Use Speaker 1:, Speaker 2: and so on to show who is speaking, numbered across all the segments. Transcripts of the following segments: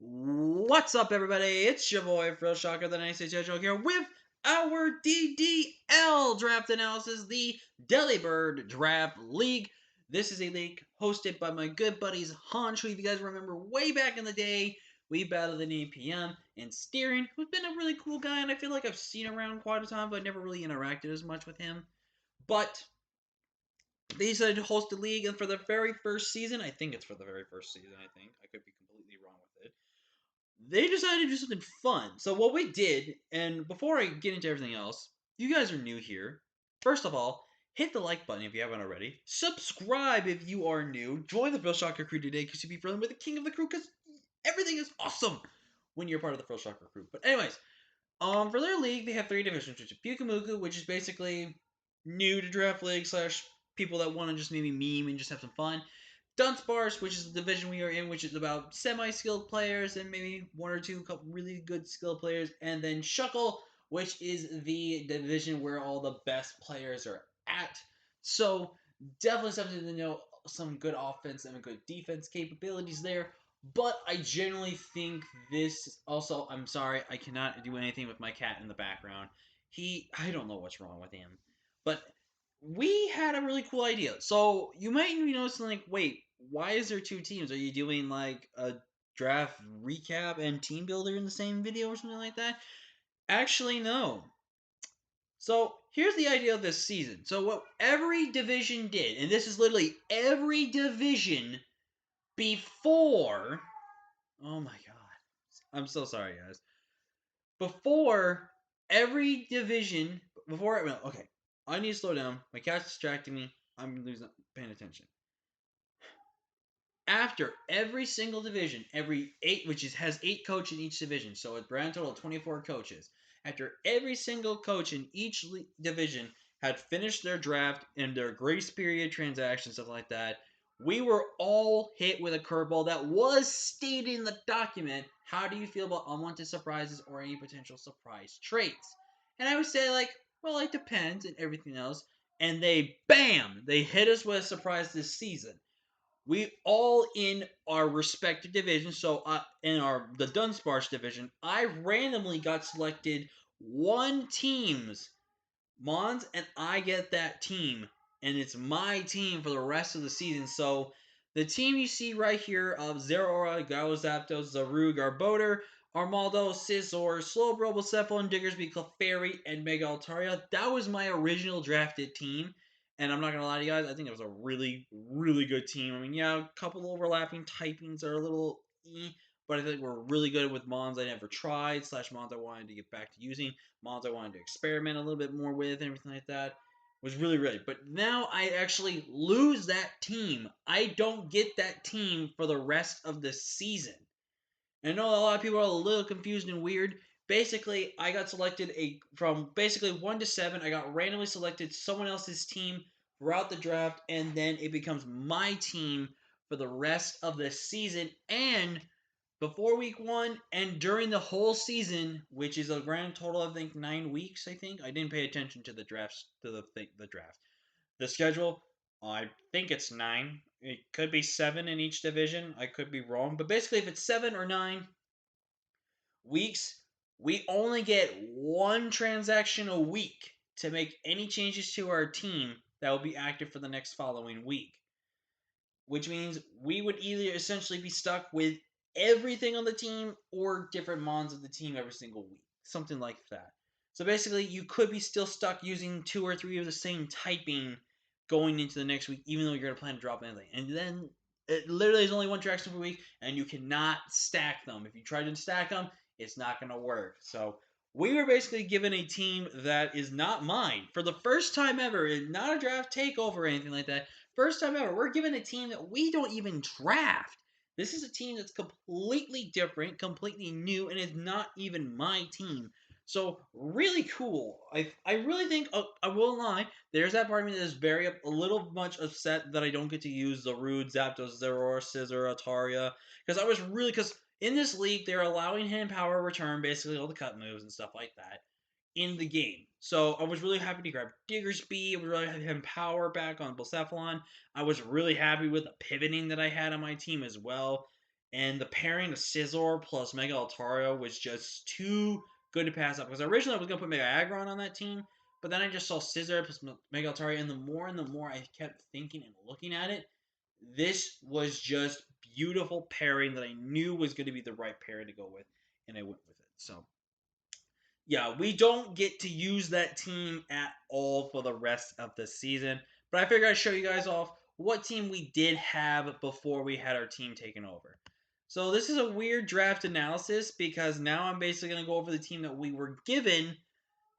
Speaker 1: What's up, everybody? It's your boy, Phil Shocker, the Nice Joke here with our DDL draft analysis, the Delibird Draft League. This is a league hosted by my good buddies Hunch, who, if you guys remember way back in the day, we battled in APM, and Steering, who's been a really cool guy, and I feel like I've seen around quite a time, but I never really interacted as much with him. But they decided to host a league, and for the very first season, I think it's for the very first season, I could be completely wrong with it, they decided to do something fun. So what we did, and before I get into everything else, you guys are new here. First of all, hit the like button if you haven't already. Subscribe if you are new. Join the Phil Shocker crew today because you'll be friendly with the king of the crew because everything is awesome when you're part of the Phil Shocker crew. But anyways, for their league, they have 3 divisions, which is Bukamuku, which is basically new to draft league slash people that want to just maybe meme and just have some fun. Dunsparce, which is the division we are in, which is about semi-skilled players and maybe one or two couple really good skilled players. And then Shuckle, which is the division where all the best players are at. So definitely something to know, some good offense and good defense capabilities there. But I generally think this also, I'm sorry, I cannot do anything with my cat in the background. I don't know what's wrong with him. But we had a really cool idea. So you might be noticing, like, wait, why is there 2 teams? Are you doing like a draft recap and team builder in the same video or something like that? Actually, no. So here's the idea of this season. So what every division did, and this is literally every division before. Oh my god. I'm so sorry, guys. Before every division, okay, I need to slow down. My cat's distracting me. I'm losing paying attention. After every single division, every 8, has 8 coaches in each division, so a grand total of 24 coaches. After every single coach in each division had finished their draft and their grace period transactions, stuff like that, we were all hit with a curveball that was stated in the document. How do you feel about unwanted surprises or any potential surprise traits? And I would say, like, well, it depends and everything else. And they hit us with a surprise this season. We all in our respective divisions. So in the Dunsparce division, I randomly got selected one team's Mons, and I get that team, and it's my team for the rest of the season. So the team you see right here of Zeraora, Galazapdos, Zaru, Garbodor, Armaldo, Scizor, Slowbro, Bucephalo, Diggersby, Clefairy, and Mega Altaria. That was my original drafted team. And I'm not going to lie to you guys, I think it was a really, really good team. I mean, yeah, a couple overlapping typings are a little but I think we're really good with Mons I never tried, slash Mons I wanted to get back to using, Mons I wanted to experiment a little bit more with, and everything like that. Was really, really. But now I actually lose that team. I don't get that team for the rest of the season. And I know a lot of people are a little confused and weird. Basically, I got selected from basically 1 to 7. I got randomly selected someone else's team throughout the draft, and then it becomes my team for the rest of the season. And before week 1 and during the whole season, which is a grand total of, I think, 9 weeks. I didn't pay attention to the drafts, to the draft, the schedule. I think it's 9. It could be 7 in each division. I could be wrong, but basically, if it's 7 or 9 weeks, we only get one transaction a week to make any changes to our team that will be active for the next following week. Which means we would either essentially be stuck with everything on the team or different mons of the team every single week. Something like that. So basically, you could be still stuck using 2 or 3 of the same typing going into the next week, even though you're going to plan to drop anything. And then it literally is only one track per week, and you cannot stack them. If you try to stack them, it's not going to work. So we were basically given a team that is not mine for the first time ever, not a draft takeover or anything like that. First time ever, we're given a team that we don't even draft. This is a team that's completely different, completely new, and is not even my team. So really cool. I really think, I won't lie, there's that part of me that is a little much upset that I don't get to use the Rude, Zapdos, Zeraora, Scizor, Ataria, because in this league they're allowing him power return, basically all the cut moves and stuff like that in the game. So I was really happy to grab Diggersby. I was really happy to have power back on Bucephalon. I was really happy with the pivoting that I had on my team as well. and the pairing of Scizor plus Mega Altaria was just too good to pass up. Because originally I was gonna put Mega Aggron on that team, but then I just saw Scizor plus Mega Altaria, and the more I kept thinking and looking at it, this was just beautiful pairing that I knew was going to be the right pairing to go with, and I went with it. So yeah, we don't get to use that team at all for the rest of the season. But I figured I'd show you guys off what team we did have before we had our team taken over. So this is a weird draft analysis because now I'm basically going to go over the team that we were given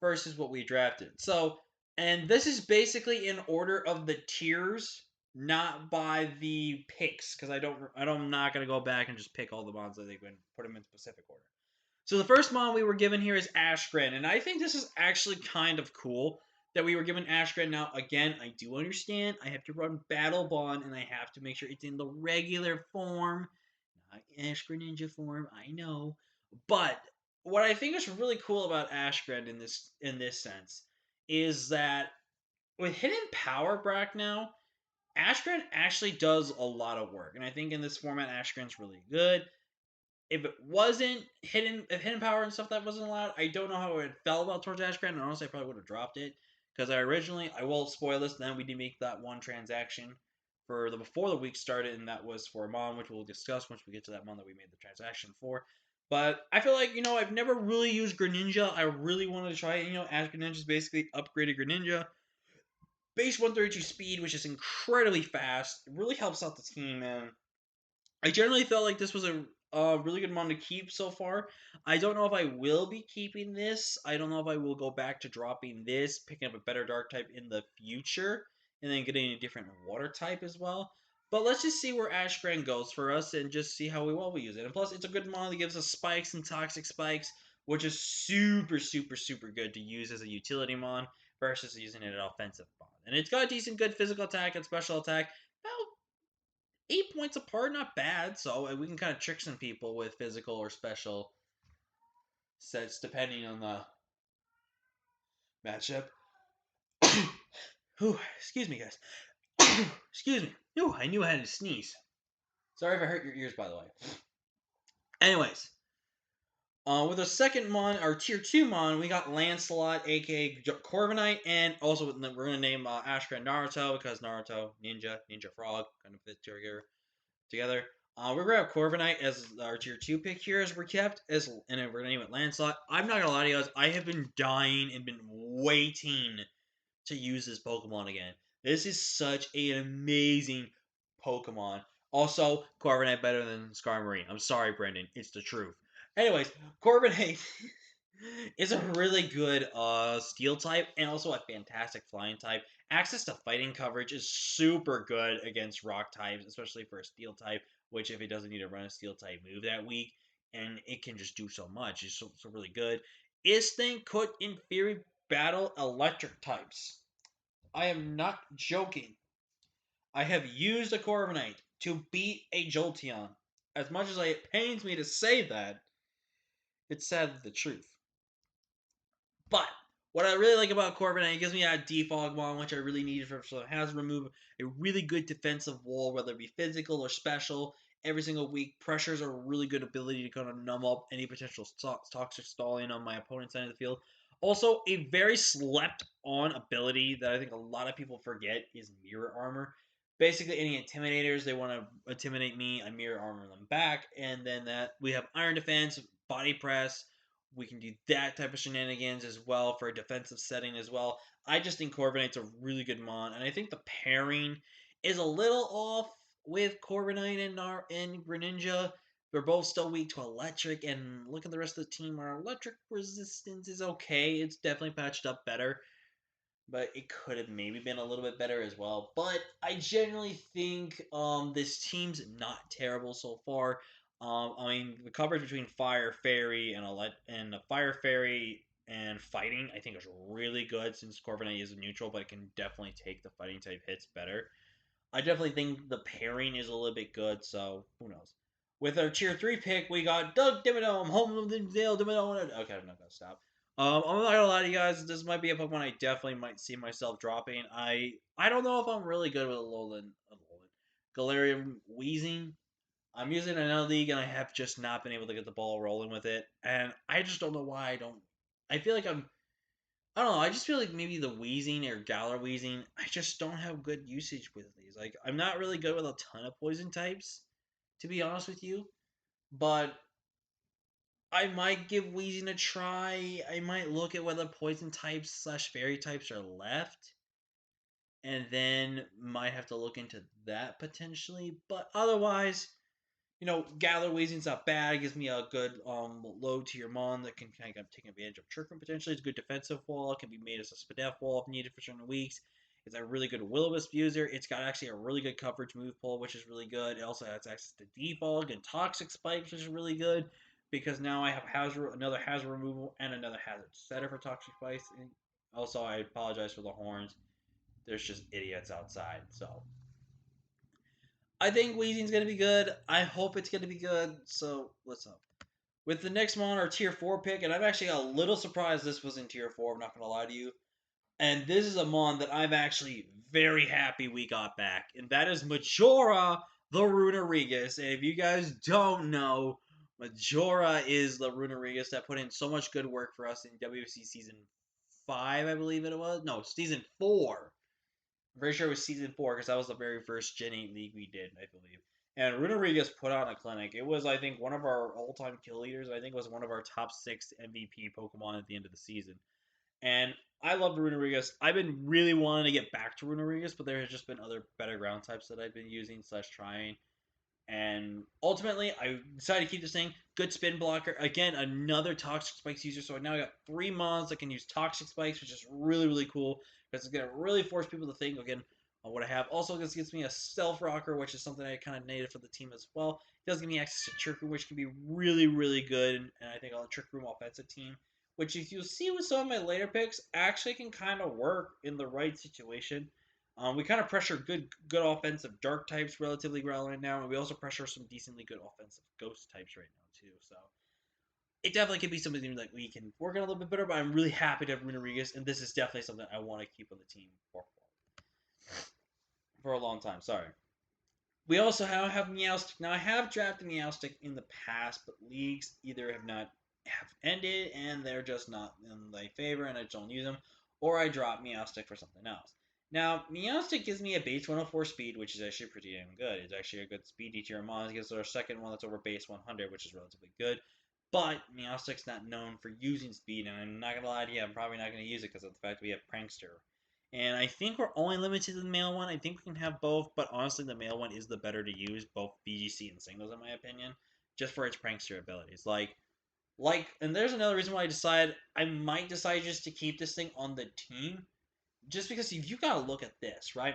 Speaker 1: versus what we drafted. So, and this is basically in order of the tiers, not by the picks, because I'm not going to go back and just pick all the bonds that they've been put them in specific order. So the first mon we were given here is Ashgren, and I think this is actually kind of cool that we were given Ashgren. Now, again, I do understand I have to run Battle Bond, and I have to make sure it's in the regular form, not Ashgren Ninja form. I know, but what I think is really cool about Ashgren in this sense is that with Hidden Power Brack now, Ashgren actually does a lot of work, and I think in this format, Ashgren's really good. If it wasn't if hidden power and stuff that wasn't allowed, I don't know how it felt about towards Ashgren, and honestly, I probably would have dropped it because I will spoil this. Then we did make that one transaction for the before the week started, and that was for a mom, which we'll discuss once we get to that mom that we made the transaction for. But I feel like I've never really used Greninja. I really wanted to try it. Ash Greninja is basically upgraded Greninja. Base 132 speed, which is incredibly fast. It really helps out the team, man. I generally felt like this was a really good mon to keep so far. I don't know if I will be keeping this. I don't know if I will go back to dropping this, picking up a better dark type in the future, and then getting a different water type as well. But let's just see where Ashgren goes for us and just see how well we use it. And plus, it's a good mon that gives us spikes and toxic spikes, which is super, super, super good to use as a utility mon versus using it at offensive mon. And it's got a decent, good physical attack and special attack. About 8 points apart, not bad. So we can kind of trick some people with physical or special sets depending on the matchup. Whew, excuse me, guys. Excuse me. I knew I had to sneeze. Sorry if I hurt your ears, by the way. Anyways, with our second mon, our tier 2 mon, we got Lancelot, aka Corviknight, and also we're going to name Ashgren Naruto because Naruto, Ninja Frog, kind of fit together. We're gonna have Corviknight as our tier 2 pick here, as we're kept, and we're gonna name it Lancelot. I'm not gonna lie to you guys, I have been dying and been waiting to use this Pokemon again. This is such an amazing Pokemon. Also, Corviknight better than Skarmory. I'm sorry, Brendan. It's the truth. Anyways, Corviknight is a really good steel type and also a fantastic flying type. Access to fighting coverage is super good against rock types, especially for a steel type, which if it doesn't need to run a steel type move that week, and it can just do so much. It's so really good. Isthing could, in theory, battle electric types. I am not joking. I have used a Corviknight to beat a Jolteon. As much as it pains me to say that, it's sadly the truth. But what I really like about Corviknight, it gives me a defog bomb, which I really needed for, so it has removed a really good defensive wall, whether it be physical or special. Every single week, pressures are a really good ability to kind of numb up any potential toxic stalling on my opponent's end of the field. Also, a very slept on ability that I think a lot of people forget is Mirror Armor. Basically, any intimidators, they want to intimidate me, I Mirror Armor them back, and then that we have Iron Defense, Body Press, we can do that type of shenanigans as well for a defensive setting as well. I just think Corviknight's a really good mon, and I think the pairing is a little off with Corviknight and Greninja. They're both still weak to electric, and look at the rest of the team. Our electric resistance is okay. It's definitely patched up better, but it could have maybe been a little bit better as well. But I generally think this team's not terrible so far. I mean, the coverage between Fire Fairy and Fire Fairy and fighting, I think is really good since Corviknight is a neutral, but it can definitely take the fighting type hits better. I definitely think the pairing is a little bit good, so who knows. With our tier 3 pick, we got Doug Dimmadome, home of the Dale Dimmadome. Okay, I'm not going to stop. I'm not gonna lie to you guys. This might be a Pokemon I definitely might see myself dropping. I don't know if I'm really good with Galarian Wheezing. I'm using another league and I have just not been able to get the ball rolling with it. And I just don't know why I don't. I feel like I don't know. I just feel like maybe the wheezing or Galar wheezing. I just don't have good usage with these. Like I'm not really good with a ton of poison types, to be honest with you. But I might give wheezing a try. I might look at whether poison types slash fairy types are left, and then might have to look into that potentially. But otherwise, Gather Weezing's not bad. It gives me a good low tier mon that can kind of take advantage of Trick Room potentially. It's a good defensive wall. It can be made as a Spadef wall if needed for certain weeks. It's a really good Will-O-Wisp user. It's got actually a really good coverage move pull, which is really good. It also has access to Defog and Toxic Spikes, which is really good because now I have another hazard removal and another hazard setter for Toxic Spikes. And also, I apologize for the horns. There's just idiots outside, so I think Weezing's gonna be good. I hope it's gonna be good. So let's hope. With the next mon, our tier 4 pick, and I'm actually a little surprised this was in tier 4, I'm not gonna lie to you. And this is a mon that I'm actually very happy we got back, and that is Majora the Runerigus. And if you guys don't know, Majora is the Runerigus that put in so much good work for us in WC season 5, I believe it was. No, season 4. I'm pretty sure it was season 4 because that was the very first Gen 8 league we did, I believe. And Runerigus put on a clinic. It was, I think, one of our all-time kill leaders. I think it was one of our top 6 MVP Pokemon at the end of the season. And I love Runerigus. I've been really wanting to get back to Runerigus, but there has just been other better ground types that I've been using slash trying. And ultimately, I decided to keep this thing. Good spin blocker. Again, another Toxic Spikes user. So I now got 3 mons that can use Toxic Spikes, which is really, really cool. Because it's going to really force people to think again on what I have. Also, this gives me a Stealth Rocker, which is something I kind of needed for the team as well. It does give me access to Trick Room, which can be really, really good. And I think on a Trick Room offensive team, which if you'll see with some of my later picks, actually can kind of work in the right situation. We kind of pressure good offensive dark types relatively well right now, and we also pressure some decently good offensive ghost types right now too. So it definitely could be something that we can work on a little bit better. But I'm really happy to have Runerigus, and this is definitely something I want to keep on the team for a long time. Sorry. We also have Meowstic. Now I have drafted Meowstic in the past, but leagues either have ended and they're just not in my favor, and I don't use them, or I drop Meowstic for something else. Now, Meowstic gives me a base 104 speed, which is actually pretty damn good. It's actually a good speed DTR mon. It gives our second one that's over base 100, which is relatively good. But Meowstic's not known for using speed, and I'm not gonna lie to you, I'm probably not gonna use it because of the fact that we have Prankster. And I think we're only limited to the male one. I think we can have both, but honestly, the male one is the better to use, both BGC and singles, in my opinion, just for its prankster abilities. And there's another reason why I might decide just to keep this thing on the team, just because if you gotta look at this, right?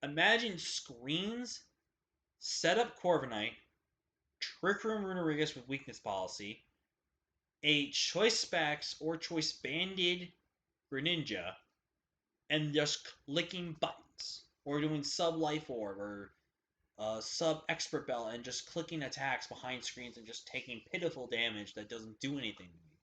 Speaker 1: Imagine screens, set up Corviknight, Trick Room Runerigus with weakness policy, a Choice Specs or Choice Banded Greninja, and just clicking buttons or doing sub life orb or sub expert bell and just clicking attacks behind screens and just taking pitiful damage that doesn't do anything to me.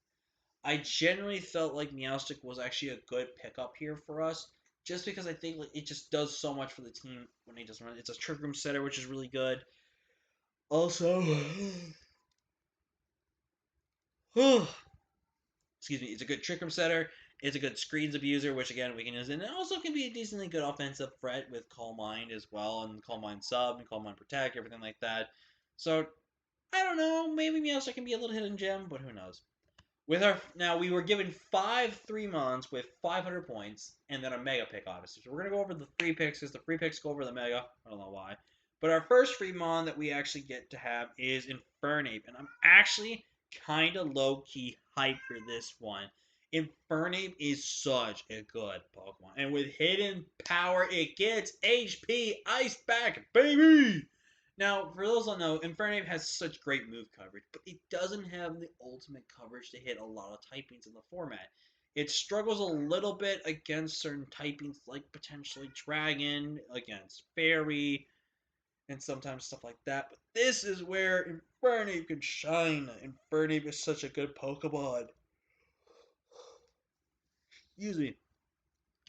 Speaker 1: I generally felt like Meowstic was actually a good pickup here for us, just because I think like, it just does so much for the team when he does run. It's a trick room setter, which is really good. Also, excuse me, it's a good trick room setter. It's a good screens abuser, which again we can use, and it also can be a decently good offensive threat with Calm Mind as well, and Calm Mind sub and Calm Mind protect, everything like that. So I don't know, maybe Meowstic can be a little hidden gem, but who knows? Now we were given 5 3-mons with 500 points, and then a mega pick, obviously. So we're gonna go over the 3 picks because the 3 picks go over the mega. I don't know why, but our first free mon that we actually get to have is Infernape, and I'm actually kind of low key hyped for this one. Infernape is such a good Pokemon, and with hidden power, it gets HP Ice back, baby. Now, for those who don't know, Infernape has such great move coverage, but it doesn't have the ultimate coverage to hit a lot of typings in the format. It struggles a little bit against certain typings, like potentially Dragon, against Fairy, and sometimes stuff like that. But this is where Infernape can shine. Infernape is such a good Pokemon. Excuse me.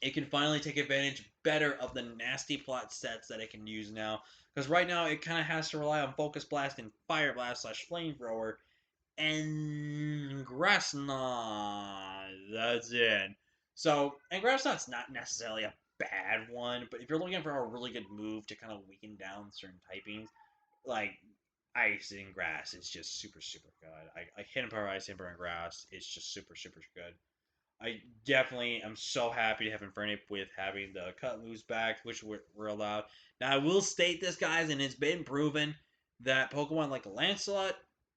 Speaker 1: it can finally take advantage better of the nasty plot sets that it can use now. Because right now it kind of has to rely on Focus Blast and Fire Blast slash Flamethrower and Grass Knot. That's it. So, and Grass Knot's not necessarily a bad one, but if you're looking for a really good move to kind of weaken down certain typings, like Ice and Grass is just super, super good. Like Hidden Power Ice, Hidden Power Grass is just super, super good. I definitely am so happy to have Infernape with having the cut moves back, which were allowed. Now, I will state this, guys, and it's been proven that Pokemon like Lancelot,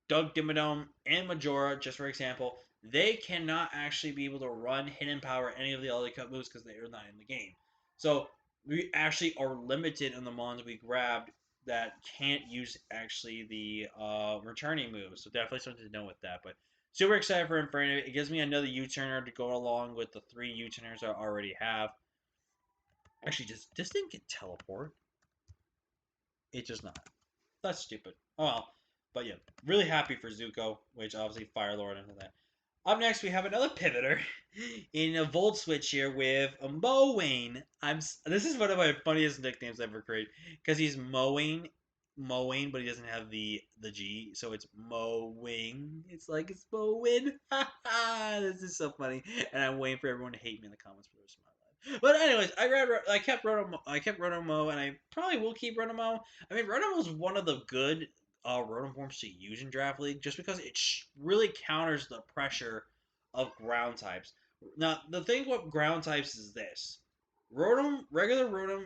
Speaker 1: Doug Dimmadome, and Majora, just for example, they cannot actually be able to run Hidden Power any of the other cut moves because they are not in the game. So, we actually are limited on the mons we grabbed that can't use actually the returning moves. So, definitely something to know with that. But super excited for Inferno. It gives me another U-turner to go along with the 3 U-turners I already have. Actually, just this didn't get teleport. It just not. That's stupid. Oh well. But yeah, really happy for Zuko, which obviously Fire Lord and that. Up next, we have another pivoter in a Volt Switch here with a Mowing. This is one of my funniest nicknames ever created because he's mowing, but he doesn't have the G, so it's mowing. It's like it's mowing. This is so funny, and I'm waiting for everyone to hate me in the comments for the rest of my life. But anyways, I kept Rotomo, and I probably will keep Rotomo. I mean, Rotomo is one of the good Rotom forms to use in Draft League just because it really counters the pressure of ground types. Now, the thing with ground types is this: Rotom, regular Rotom,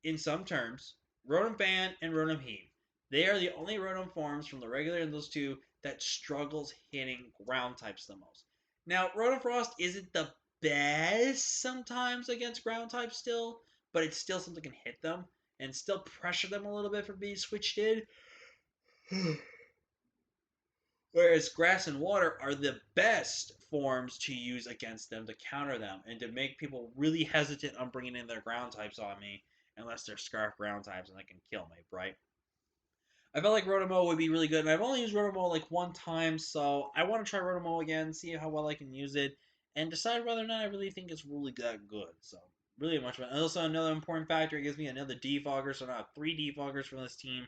Speaker 1: in some terms, Rotom Fan and Rotom Heat. They are the only Rotom forms from the regular and those two that struggles hitting ground types the most. Now, Rotom Frost isn't the best sometimes against ground types still, but it's still something that can hit them and still pressure them a little bit for being switched in. Whereas grass and water are the best forms to use against them to counter them and to make people really hesitant on bringing in their ground types on me unless they're Scarf ground types and they can kill me, right? I felt like Rotomo would be really good, and I've only used Rotomo like one time, so I want to try Rotomo again, see how well I can use it, and decide whether or not I really think it's really that good. So, really much fun. Also, another important factor, it gives me another defogger, so now I have 3 defoggers from this team.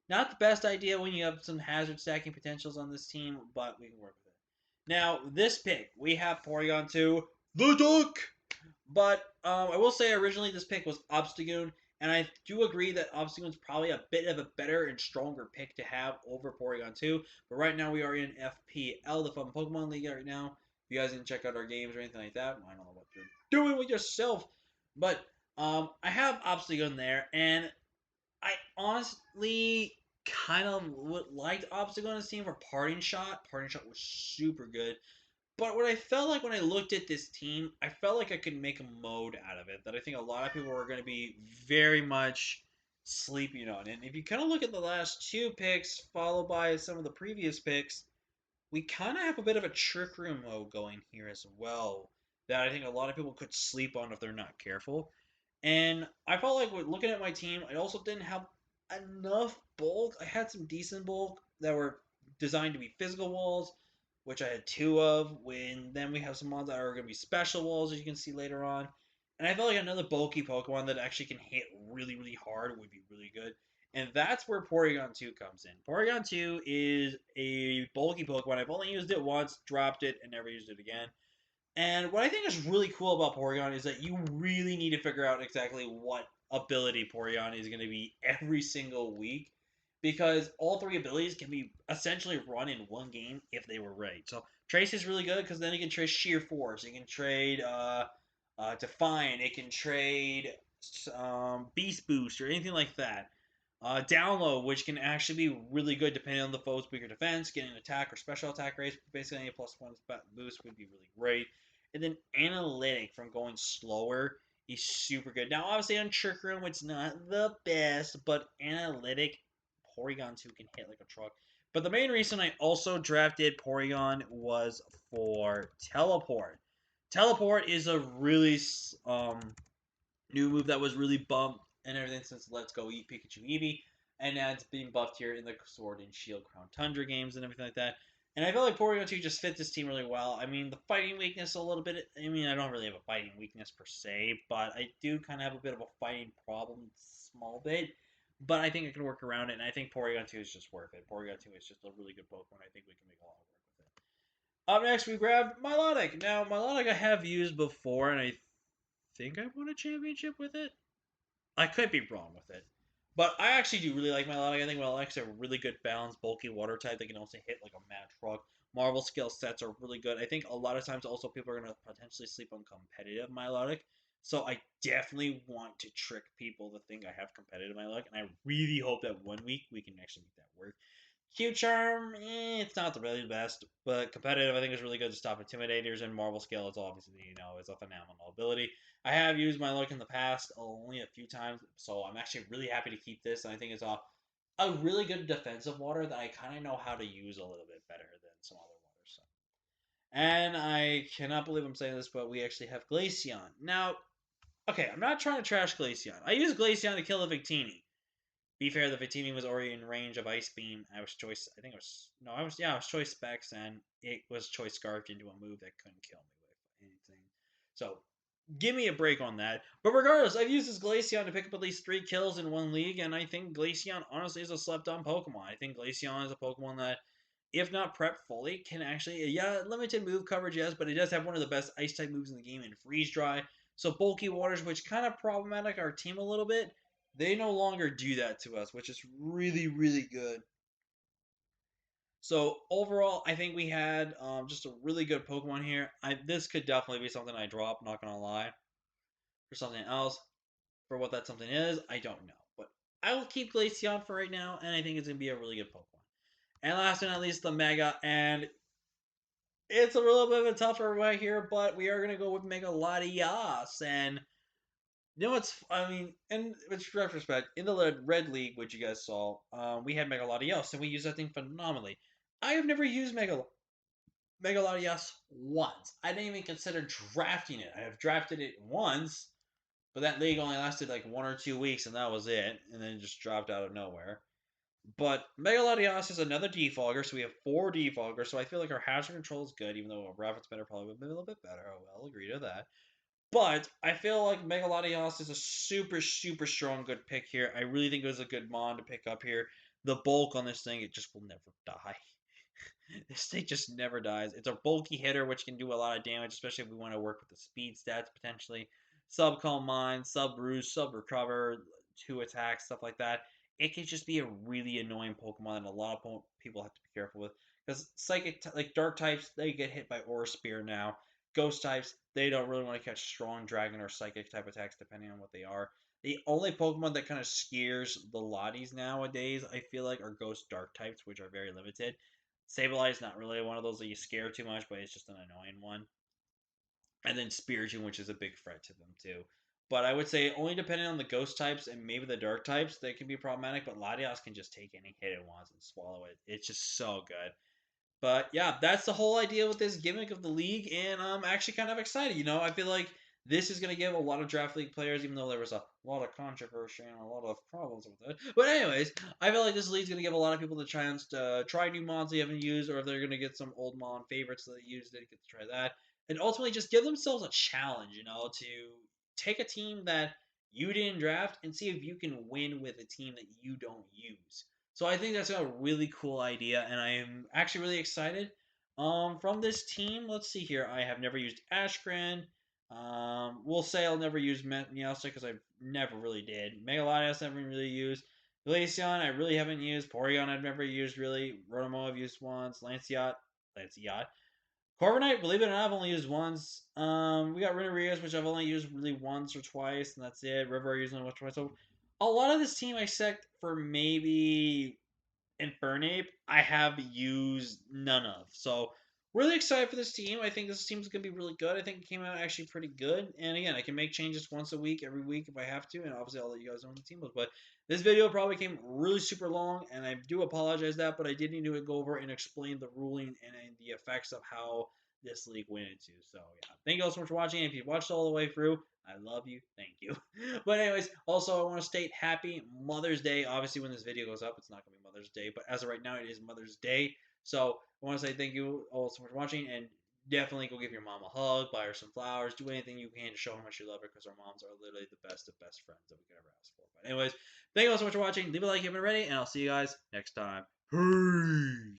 Speaker 1: Not the best idea when you have some hazard stacking potentials on this team, but we can work with it. Now, this pick, we have Porygon 2, the Duck! But I will say originally this pick was Obstagoon, and I do agree that Obstagoon's probably a bit of a better and stronger pick to have over Porygon 2. But right now we are in FPL, the Fun Pokemon League right now. If you guys didn't check out our games or anything like that, I don't know what you're doing with yourself. But I have Obstagoon there, and I honestly kind of liked Obstacle on his team for Parting Shot. Parting Shot was super good. But what I felt like when I looked at this team, I felt like I could make a mode out of it that I think a lot of people are going to be very much sleeping on. And if you kind of look at the last 2 picks, followed by some of the previous picks, we kind of have a bit of a trick room mode going here as well that I think a lot of people could sleep on if they're not careful. And I felt like with looking at my team, I also didn't have enough bulk. I had some decent bulk that were designed to be physical walls, which I had 2 of. When then we have some ones that are going to be special walls, as you can see later on. And I felt like another bulky Pokemon that actually can hit really, really hard would be really good. And that's where Porygon 2 comes in. Porygon 2 is a bulky Pokemon. I've only used it once, dropped it, and never used it again. And what I think is really cool about Porygon is that you really need to figure out exactly what ability Porygon is going to be every single week because all 3 abilities can be essentially run in one game if they were right. So Trace is really good because then you can trade Sheer Force, you can trade Define, it can trade Beast Boost or anything like that. Download, which can actually be really good depending on the foe's weaker defense, getting attack or special attack rates. Basically, any +1 boost would be really great. And then Analytic from going slower is super good. Now, obviously, on Trick Room, it's not the best, but Analytic, Porygon 2 can hit like a truck. But the main reason I also drafted Porygon was for Teleport. Teleport is a really new move that was really bumped and everything since Let's Go Eat Pikachu Eevee, and now it's being buffed here in the Sword and Shield Crown Tundra games and everything like that. And I feel like Porygon 2 just fit this team really well. I mean, the fighting weakness a little bit. I mean, I don't really have a fighting weakness per se, but I do kind of have a bit of a fighting problem, small bit. But I think I can work around it, and I think Porygon 2 is just worth it. Porygon 2 is just a really good Pokemon. I think we can make a lot of work with it. Up next, we grabbed Milotic. Now, Milotic I have used before, and I think I won a championship with it. I could be wrong with it. But I actually do really like Milotic. I think Milotic's a really good balanced, bulky water type that can also hit like a mad truck. Marvel skill sets are really good. I think a lot of times also people are going to potentially sleep on competitive Milotic. So I definitely want to trick people to think I have competitive Milotic. And I really hope that one week we can actually make that work. Q Charm, it's not the really best, but competitive I think is really good to stop intimidators, and Marvel Scale is obviously, is a phenomenal ability. I have used my luck in the past only a few times, so I'm actually really happy to keep this, and I think it's a really good defensive water that I kind of know how to use a little bit better than some other waters. So. And I cannot believe I'm saying this, but we actually have Glaceon. Now, okay, I'm not trying to trash Glaceon. I use Glaceon to kill the Victini. Be fair, the Victini was already in range of Ice Beam. I was choice. I think it was no. I was choice Specs, and it was choice Scarfed into a move that couldn't kill me with anything. So give me a break on that. But regardless, I've used this Glaceon to pick up at least 3 kills in one league, and I think Glaceon honestly is a slept-on Pokemon. I think Glaceon is a Pokemon that, if not prepped fully, can actually, limited move coverage, yes, but it does have one of the best Ice-type moves in the game in Freeze Dry. So bulky waters, which kind of problematic our team a little bit, they no longer do that to us, which is really, really good. So overall, I think we had just a really good Pokemon here. This could definitely be something I drop, not gonna lie, for something else. For what that something is, I don't know. But I will keep Glaceon for right now, and I think it's going to be a really good Pokemon. And last but not least, the Mega. And it's a little bit of a tougher way here, but we are going to go with Mega Latias. And you know what's, I mean, in retrospect, in the Red League, which you guys saw, we had Mega Latias, and we used that thing phenomenally. I have never used Mega Latias once. I didn't even consider drafting it. I have drafted it once, but that league only lasted like 1 or 2 weeks, and that was it. And then it just dropped out of nowhere. But Mega Latias is another defogger, so we have 4 defoggers. So I feel like our hazard control is good, even though a Rabbit's better probably would be a little bit better. I'll agree to that. But I feel like Mega Latias is a super, super strong good pick here. I really think it was a good mon to pick up here. The bulk on this thing, it just will never die. This thing just never dies. It's a bulky hitter, which can do a lot of damage, especially if we want to work with the speed stats potentially. Sub Calm Mind, Sub Bruise, Sub Recover, 2 attacks, stuff like that. It can just be a really annoying Pokemon that a lot of people have to be careful with. Because Psychic, like Dark types, they get hit by Aura Spear now. Ghost types, they don't really want to catch Strong Dragon or Psychic type attacks, depending on what they are. The only Pokemon that kind of scares the Lotties nowadays, I feel like, are Ghost Dark types, which are very limited. Sableye not really one of those that you scare too much, but it's just an annoying one. And then Spiritomb, which is a big threat to them too. But I would say only depending on the ghost types and maybe the dark types, they can be problematic. But Latias can just take any hit it wants and swallow it. It's just so good. But yeah, that's the whole idea with this gimmick of the league, and I'm actually kind of excited. I feel like this is going to give a lot of draft league players, even though there was a lot of controversy and a lot of problems with it. But anyways, I feel like this league's going to give a lot of people the chance to try new mods they haven't used, or if they're going to get some old mod favorites that they used, they get to try that, and ultimately just give themselves a challenge, to take a team that you didn't draft and see if you can win with a team that you don't use. So I think that's a really cool idea, and I am actually really excited. From this team, let's see here. I have never used Ashgren. We'll say I'll never use Meowstic because I never really did. Megalodios I've never really used. Glaceon I really haven't used. Porygon I've never used really. Rotomo I've used once. Lanceot. Corviknight, believe it or not, I've only used once. We got Renarias, which I've only used really once or twice, and that's it. River I used only once or twice. So a lot of this team I sect for maybe Infernape, I have used none of. So really excited for this team. I think this team's gonna be really good. I think it came out actually pretty good. And again, I can make changes once a week, every week if I have to, and obviously I'll let you guys know when the team was. But this video probably came really super long, and I do apologize that, but I did need to go over and explain the ruling and the effects of how this league went into. So yeah, thank you all so much for watching. If you watched all the way through, I love you. Thank you. But anyways, also I want to state happy Mother's Day. Obviously, when this video goes up, it's not going to be Mother's Day, but as of right now, it is Mother's Day. So I want to say thank you all so much for watching, and definitely go give your mom a hug, buy her some flowers, do anything you can to show how much you love her, because our moms are literally the best of best friends that we could ever ask for. But anyways, thank you all so much for watching. Leave a like if you're ready, and I'll see you guys next time. Peace.